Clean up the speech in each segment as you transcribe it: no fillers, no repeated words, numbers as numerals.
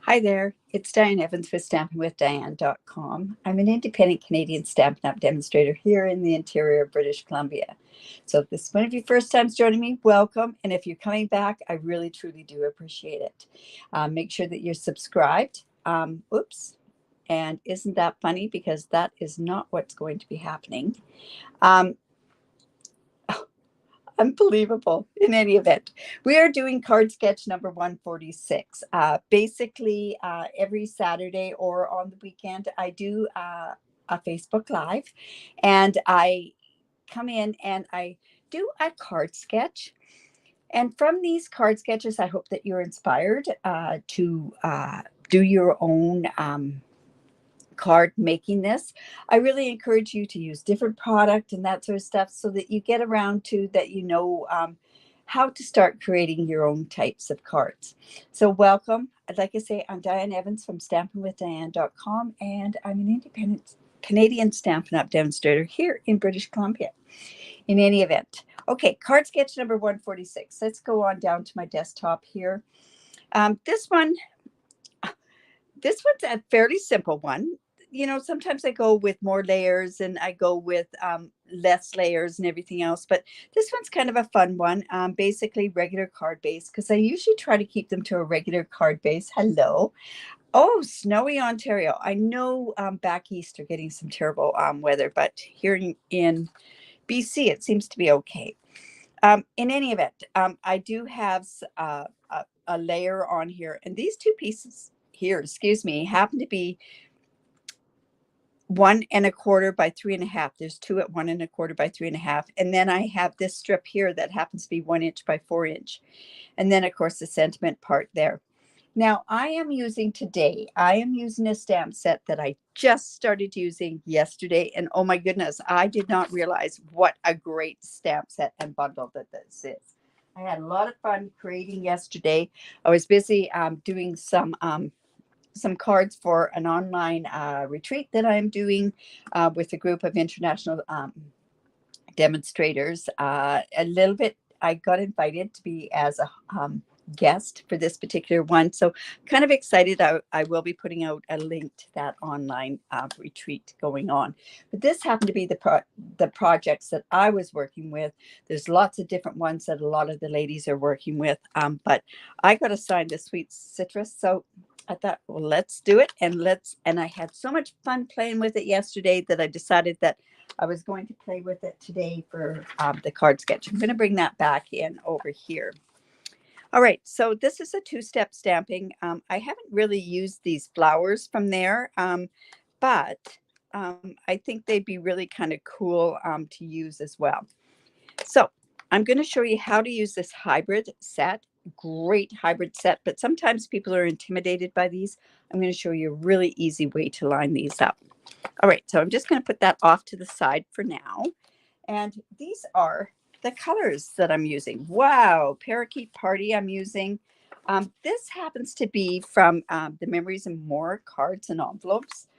Hi there, it's Diane Evans with stampingwithdiane.com. I'm an independent Canadian Stampin' Up demonstrator here in the interior of British Columbia. So if this is one of your first times joining me, welcome. And if you're coming back, I really, truly do appreciate it. Make sure that you're subscribed. Oops. And isn't that funny? Because that is not what's going to be happening. Unbelievable. In any event, we are doing card sketch number 146. Basically, every Saturday or on the weekend, I do a Facebook Live, and I come in and I do a card sketch. And from these card sketches, I hope that you're inspired to do your own card making this. I really encourage you to use different product and that sort of stuff so that you get around to that, how to start creating your own types of cards. So welcome. Like I say, I'm Diane Evans from stampingwithdiane.com, and I'm an independent Canadian Stampin' Up demonstrator here in British Columbia. In any event, okay, card sketch number 146. Let's go on down to my desktop here. This one's a fairly simple one. Sometimes I go with more layers and I go with less layers and everything else, but this one's kind of a fun one. Basically regular card base, because I usually try to keep them to a regular card base. Hello. Oh, snowy Ontario. I know back east are getting some terrible weather, but here in BC, it seems to be okay. In any event, I do have a layer on here, and these two pieces here, happen to be 1 1/4 by 3 1/2. There's two at 1 1/4 by 3 1/2. And then I have this strip here that happens to be 1 inch by 4 inch. And then of course the sentiment part there. Now I am using a stamp set that I just started using yesterday. And oh my goodness, I did not realize what a great stamp set and bundle that this is. I had a lot of fun creating yesterday. I was busy doing some cards for an online retreat that I'm doing with a group of international demonstrators. I got invited to be as a guest for this particular one. So kind of excited. I will be putting out a link to that online retreat going on. But this happened to be the projects that I was working with. There's lots of different ones that a lot of the ladies are working with. But I got assigned the sweet citrus. So I thought, well, let's do it. And I had so much fun playing with it yesterday that I decided that I was going to play with it today for the card sketch. I'm going to bring that back in over here. All right, so this is a two-step stamping. I haven't really used these flowers from there, but I think they'd be really kind of cool to use as well. So I'm going to show you how to use this hybrid set. Great hybrid set, but sometimes people are intimidated by these. I'm going to show you a really easy way to line these up. All right, so I'm just going to put that off to the side for now. And these are the colors that I'm using. Wow, Parakeet Party I'm using. This happens to be from the Memories and More cards and envelopes.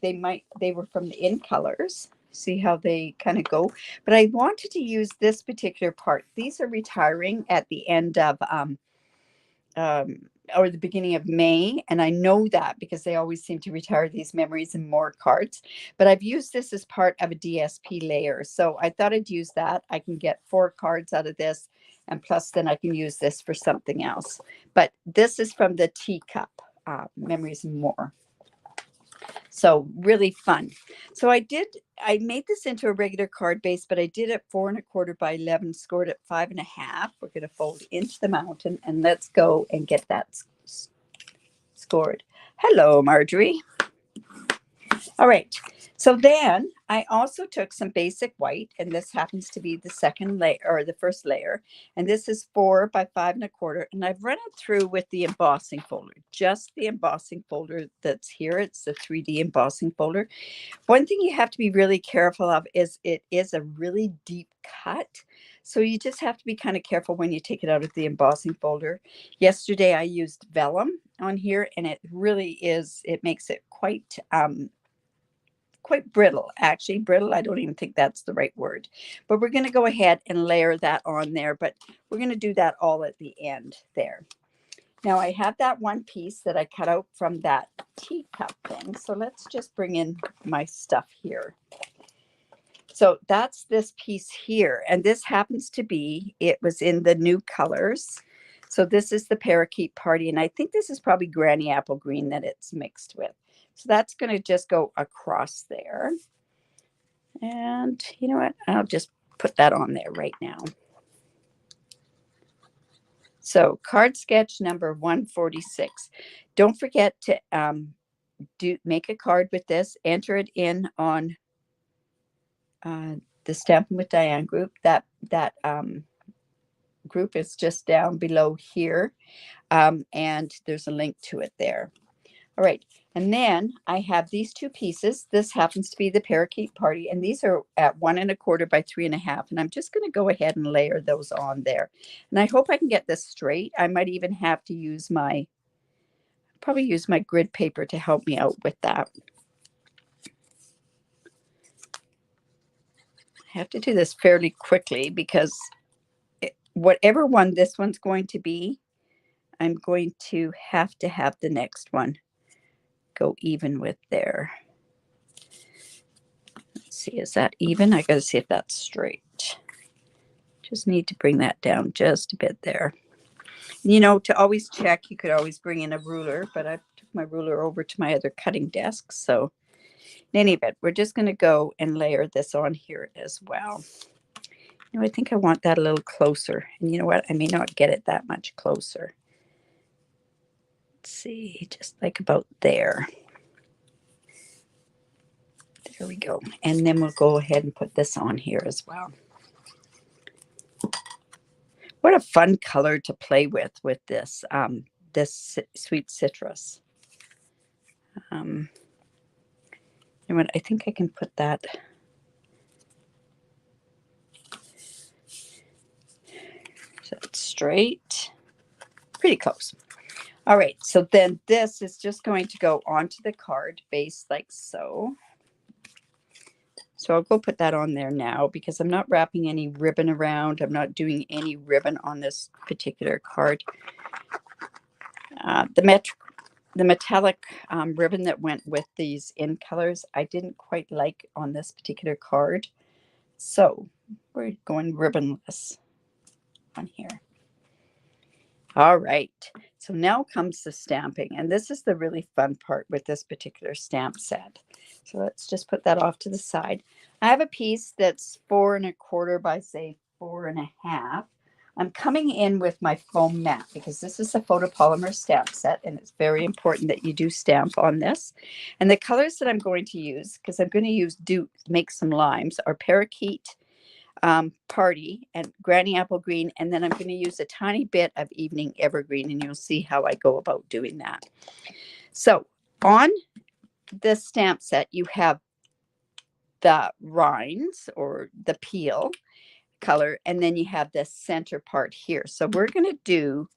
They were from the In Colors. See how they kind of go. But I wanted to use this particular part. These are retiring at the end of or the beginning of May. And I know that because they always seem to retire these Memories and More cards. But I've used this as part of a DSP layer. So I thought I'd use that. I can get 4 cards out of this. And plus then I can use this for something else. But this is from the Teacup Memories and More. So really fun. So I made this into a regular card base, but I did it 4 1/4 by 11, scored it 5 1/2. We're going to fold into the mountain and let's go and get that scored. Hello, Marjorie. All right. So then I also took some basic white, and this happens to be the second layer or the first layer. And this is 4 by 5 1/4. And I've run it through with the embossing folder, just the embossing folder that's here. It's the 3D embossing folder. One thing you have to be really careful of is it is a really deep cut. So you just have to be kind of careful when you take it out of the embossing folder. Yesterday I used vellum on here, and it really is, it makes it quite brittle, actually. Brittle, I don't even think that's the right word. But we're going to go ahead and layer that on there. But we're going to do that all at the end there. Now I have that one piece that I cut out from that teacup thing. So let's just bring in my stuff here. So that's this piece here. And this happens to be, it was in the new colors. So this is the Parakeet Party. And I think this is probably Granny Apple Green that it's mixed with. So that's going to just go across there. And you know what? I'll just put that on there right now. So card sketch number 146. Don't forget to make a card with this. Enter it in on the Stampin' with Diane group. That group is just down below here, and there's a link to it there. All right, and then I have these two pieces. This happens to be the Parakeet Party, and these are at 1 1/4 by 3 1/2, and I'm just going to go ahead and layer those on there. And I hope I can get this straight. I might even have to use probably use my grid paper to help me out with that. I have to do this fairly quickly because whatever one this one's going to be, I'm going to have the next one go even with there. Let's see, is that even? I got to see if that's straight. Just need to bring that down just a bit there. You know, to always check, you could always bring in a ruler, but I took my ruler over to my other cutting desk. So in any event, we're just going to go and layer this on here as well. You know, I think I want that a little closer. And you know what? I may not get it that much closer. Let's see, just like about there. There we go. And then we'll go ahead and put this on here as well. What a fun color to play with this, this sweet citrus. You know what? I think I can put that. So it's straight, pretty close. All right, so then this is just going to go onto the card base like so. So I'll go put that on there now because I'm not wrapping any ribbon around. I'm not doing any ribbon on this particular card. The metallic ribbon that went with these in colors, I didn't quite like on this particular card. So we're going ribbonless on here. All right, so now comes the stamping, and this is the really fun part with this particular stamp set. So let's just put that off to the side. I have a piece that's 4 1/4 by say 4 1/2. I'm coming in with my foam mat because this is a photopolymer stamp set, and it's very important that you do stamp on this. And the colors that I'm going to use, because I'm going to make some limes, are Parakeet Party and Granny Apple Green, and then I'm going to use a tiny bit of Evening Evergreen, and you'll see how I go about doing that. So on this stamp set, you have the rinds or the peel color, and then you have the center part here. So we're going to do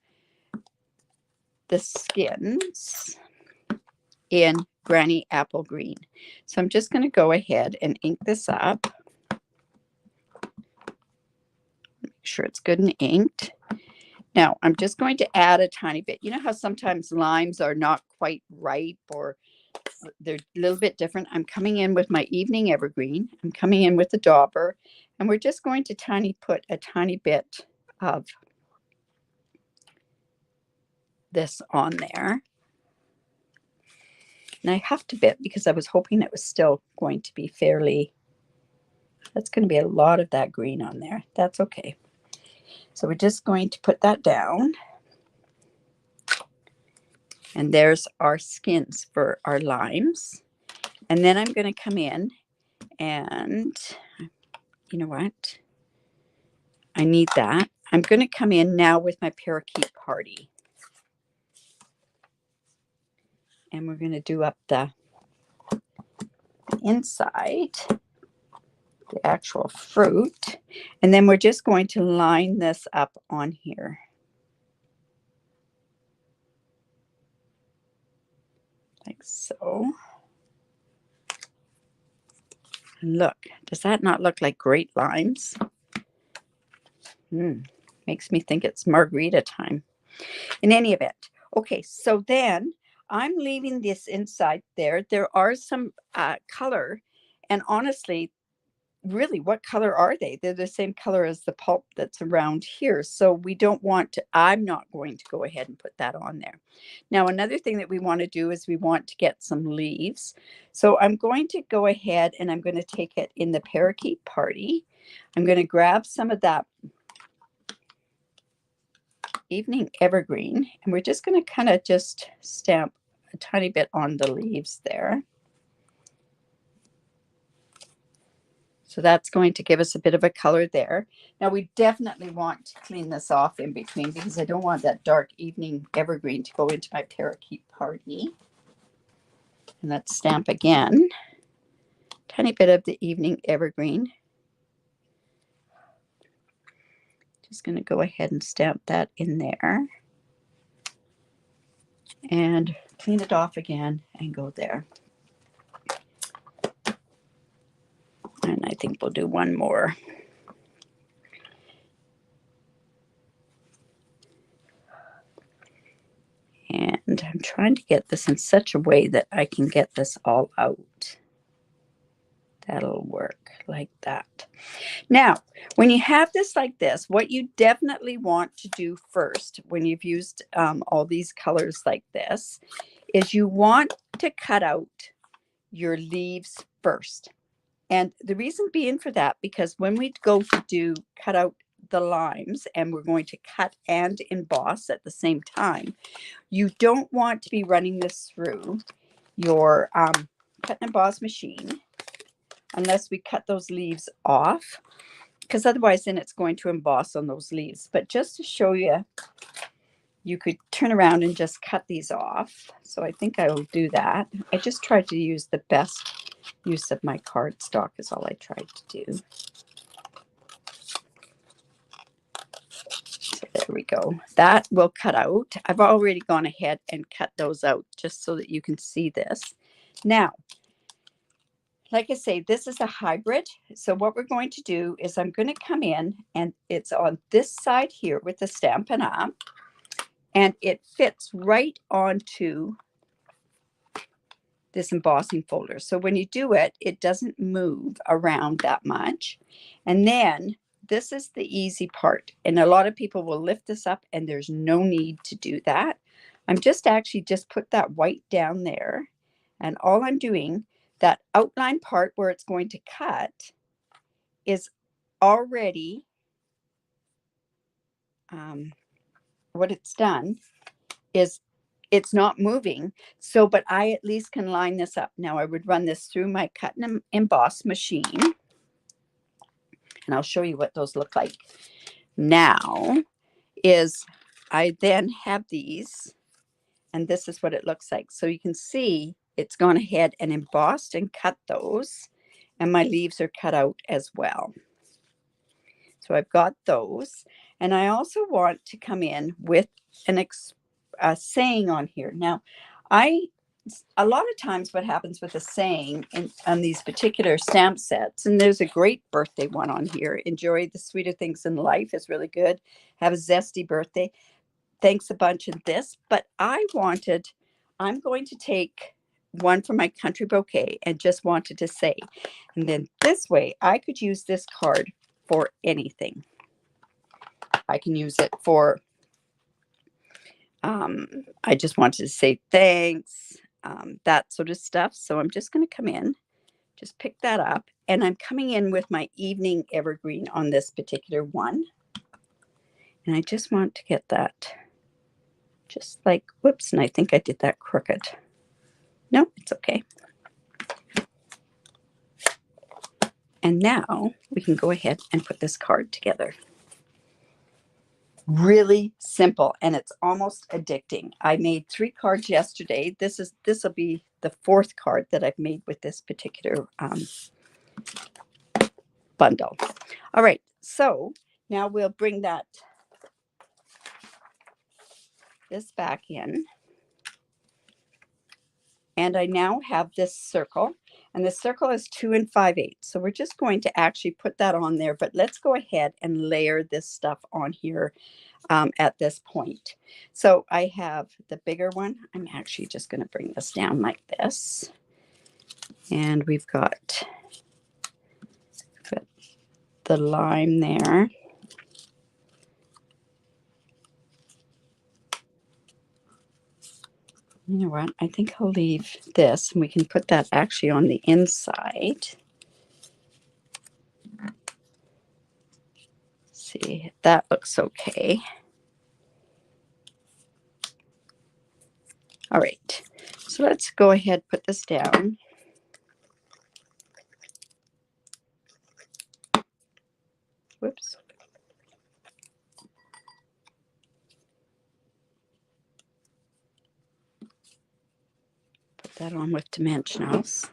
the skins in Granny Apple Green. So I'm just going to go ahead and ink this up. Make sure it's good and inked. Now I'm just going to add a tiny bit. You know how sometimes limes are not quite ripe or they're a little bit different. I'm coming in with my Evening Evergreen. I'm coming in with the dauber, and we're just going to put a tiny bit of this on there. And I have to bit because I was hoping it was still going to be fairly, that's going to be a lot of that green on there. That's okay. So we're just going to put that down. And there's our skins for our limes. And then I'm going to come in and, you know what? I need that. I'm going to come in now with my Parakeet Party. And we're going to do up the inside, the actual fruit. And then we're just going to line this up on here. Like so. Look, does that not look like great limes? Makes me think it's margarita time. In any event, Okay, so then I'm leaving this inside there. There are some color, and honestly, really, what color are they? They're the same color as the pulp that's around here. So we don't want to, I'm not going to go ahead and put that on there. Now, another thing that we want to do is we want to get some leaves. So I'm going to go ahead and I'm going to take it in the Parakeet Party. I'm going to grab some of that Evening Evergreen, and we're just going to kind of just stamp a tiny bit on the leaves there. So that's going to give us a bit of a color there. Now we definitely want to clean this off in between because I don't want that dark Evening Evergreen to go into my Parakeet Party. And let's stamp again. Tiny bit of the Evening Evergreen. Just going to go ahead and stamp that in there. And clean it off again and go there. And I think we'll do one more. And I'm trying to get this in such a way that I can get this all out. That'll work like that. Now, when you have this like this, what you definitely want to do first when you've used all these colors like this is you want to cut out your leaves first. And the reason being for that, because when we go to cut out the limes and we're going to cut and emboss at the same time, you don't want to be running this through your cut and emboss machine unless we cut those leaves off, because otherwise then it's going to emboss on those leaves. But just to show you, you could turn around and just cut these off. So I think I will do that. I just tried to use the best use of my cardstock is all I tried to do. So there we go. That will cut out. I've already gone ahead and cut those out just so that you can see this. Now, like I say, this is a hybrid. So what we're going to do is I'm going to come in and it's on this side here with the Stampin' Up, and it fits right onto this embossing folder. So when you do it, it doesn't move around that much. And then this is the easy part. And a lot of people will lift this up and there's no need to do that. I'm just put that white down there. And all I'm doing, that outline part where it's going to cut is already what it's done is it's not moving. So, but I at least can line this up. Now I would run this through my cut and emboss machine. And I'll show you what those look like. Now is I then have these, and this is what it looks like. So you can see it's gone ahead and embossed and cut those. And my leaves are cut out as well. So I've got those. And I also want to come in with a saying on here. Now, a lot of times what happens with a saying on these particular stamp sets, and there's a great birthday one on here. Enjoy the sweeter things in life is really good. Have a zesty birthday. Thanks a bunch in this. But I'm going to take one from my country bouquet and just wanted to say, and then this way I could use this card for anything. I can use it for, I just wanted to say thanks, that sort of stuff. So I'm just going to come in, just pick that up. And I'm coming in with my Evening Evergreen on this particular one. And I just want to get that just like, whoops, and I think I did that crooked. No, it's okay. And now we can go ahead and put this card together. Really simple, and it's almost addicting. I made 3 cards yesterday. This will be the 4th card that I've made with this particular bundle. All right, so now we'll bring this back in. And I now have this circle. And the circle is 2 5/8. So we're just going to actually put that on there, but let's go ahead and layer this stuff on here at this point. So I have the bigger one. I'm actually just going to bring this down like this. And we've got the lime there. You know what? I think I'll leave this and we can put that actually on the inside. See, that looks okay. All right, so let's go ahead, put this down. Whoops. Put that on with dimensionals.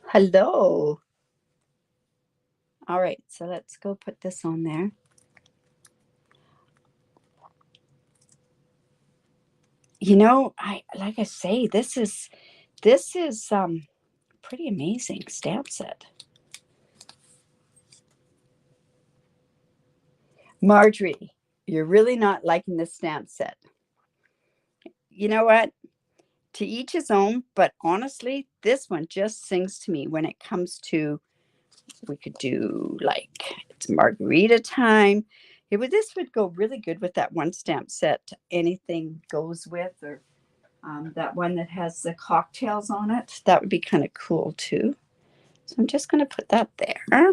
Hello. All right, so let's go put this on there. You know, like I say, this is pretty amazing stamp set. Marjorie, you're really not liking this stamp set. You know what? To each his own, but honestly, this one just sings to me when it comes to, we could do like, it's margarita time. This would go really good with that one stamp set. Anything goes with, or that one that has the cocktails on it. That would be kind of cool too. So I'm just going to put that there.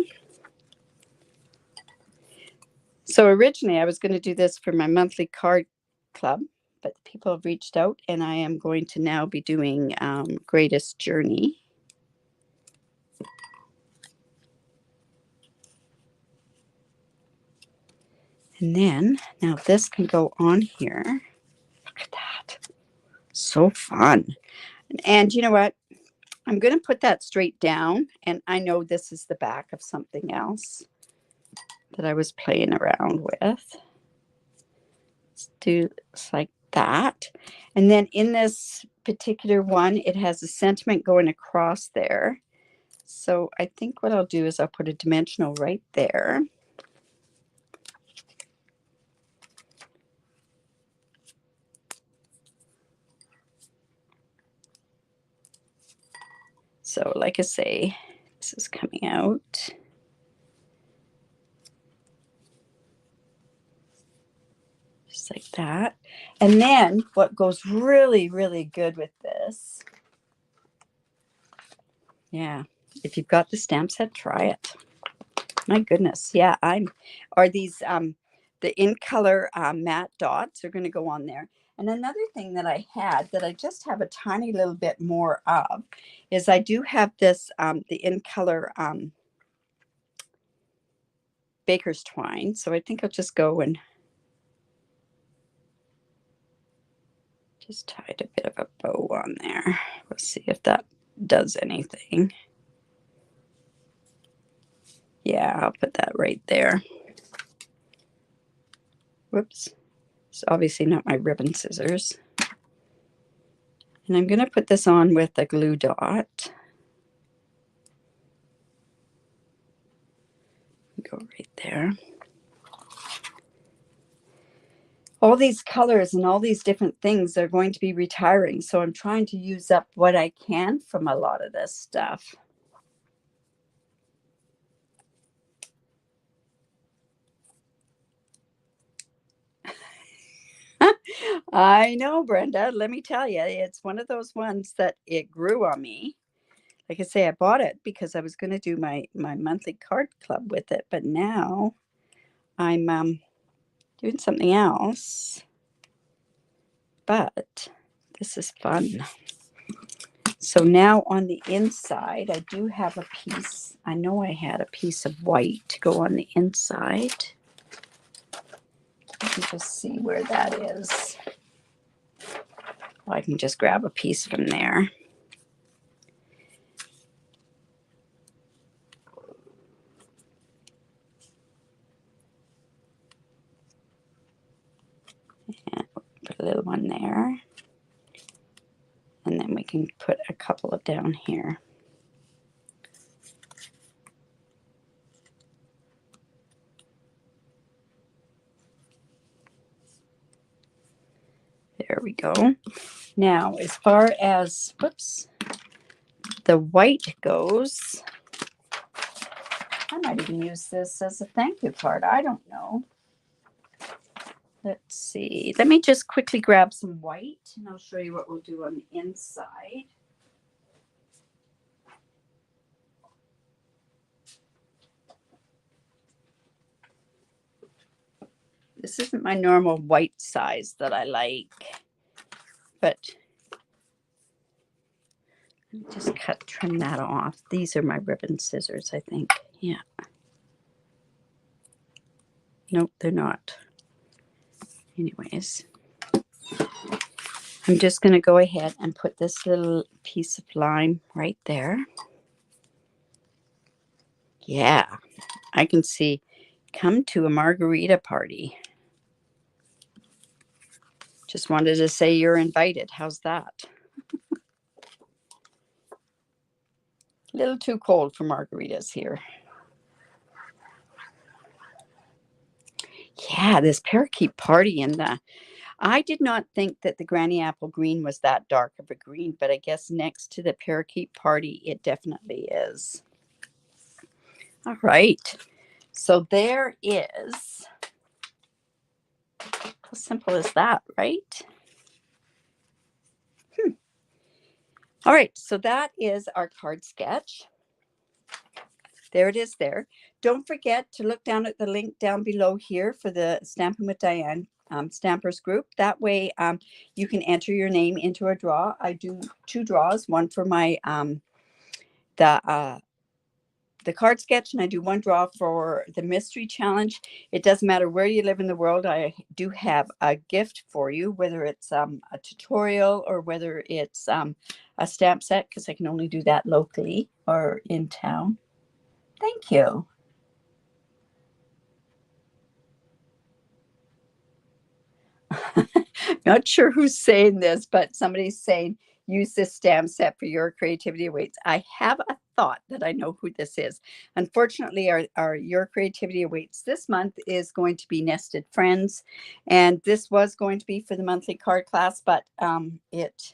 So originally I was going to do this for my monthly card club, but people have reached out and I am going to now be doing Greatest Journey. And then now this can go on here. Look at that. So fun. And you know what? I'm going to put that straight down. And I know this is the back of something else that I was playing around with. Let's do this like that. And then in this particular one, it has a sentiment going across there. So I think what I'll do is I'll put a dimensional right there. So like I say, this is coming out. Just like that. And then what goes really, really good with this, yeah, if you've got the stamp set, try it. My goodness. Yeah, are these, the in color matte dots are going to go on there. And another thing that I had that I just have a tiny little bit more of is I do have this, the in color baker's twine. So I think I'll just go and just tied a bit of a bow on there. We'll see if that does anything. Yeah, I'll put that right there. Whoops. It's obviously not my ribbon scissors. And I'm going to put this on with a glue dot. Go right there. All these colors and all these different things are going to be retiring. So I'm trying to use up what I can from a lot of this stuff. I know, Brenda. Let me tell you, it's one of those ones that it grew on me. Like I say, I bought it because I was going to do my monthly card club with it. But now I'm doing something else. But this is fun. So now on the inside, I do have a piece. I know I had a piece of white to go on the inside. Let me just see where that is. Well, I can just grab a piece from there. And put a little one there. And then we can put a couple of down here. There we go. Now, as far as, whoops, the white goes, I might even use this as a thank you card. I don't know. Let's see. Let me just quickly grab some white, and I'll show you what we'll do on the inside. This isn't my normal white size that I like, but let me just trim that off. These are my ribbon scissors, I think. Yeah. Nope, they're not. Anyways, I'm just going to go ahead and put this little piece of lime right there. Yeah, I can see, come to a margarita party. Just wanted to say you're invited. How's that? A little too cold for margaritas here. Yeah, this parakeet party in the, I did not think that the Granny Apple green was that dark of a green, but I guess next to the parakeet party, it definitely is. All right. So there is, how simple is that, right? All right, so that is our card sketch. There it is there. Don't forget to look down at the link down below here for the Stampin' with Diane Stampers group. That way you can enter your name into a draw. I do 2 draws, one for my the card sketch, and I do 1 draw for the mystery challenge. It doesn't matter where you live in the world. I do have a gift for you, whether it's a tutorial or whether it's a stamp set, because I can only do that locally or in town. Thank you. Not sure who's saying this, but somebody's saying use this stamp set for your creativity awaits. I have a thought that I know who this is. Unfortunately, our your creativity awaits this month is going to be Nested Friends, and this was going to be for the monthly card class, but it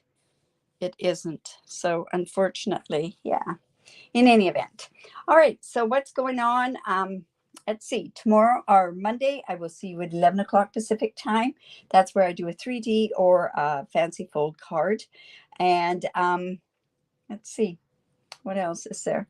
isn't. So unfortunately, yeah. In any event, all right. So what's going on? Let's see, tomorrow or Monday, I will see you at 11 o'clock Pacific time. That's where I do a 3D or a fancy fold card. And let's see, what else is there?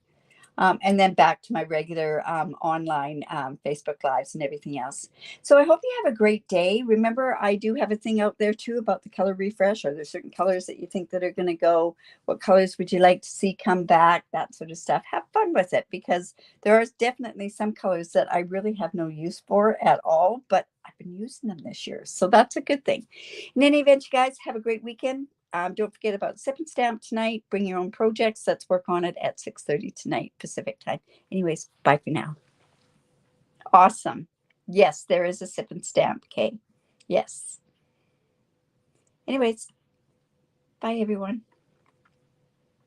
And then back to my regular online Facebook Lives and everything else. So I hope you have a great day. Remember, I do have a thing out there too about the color refresh. Are there certain colors that you think that are going to go? What colors would you like to see come back? That sort of stuff. Have fun with it, because there are definitely some colors that I really have no use for at all, but I've been using them this year. So that's a good thing. In any event, you guys have a great weekend. Don't forget about Sip and Stamp tonight. Bring your own projects. Let's work on it at 6:30 tonight, Pacific time. Anyways, bye for now. Awesome. Yes, there is a Sip and Stamp, Kay. Yes. Anyways, bye, everyone.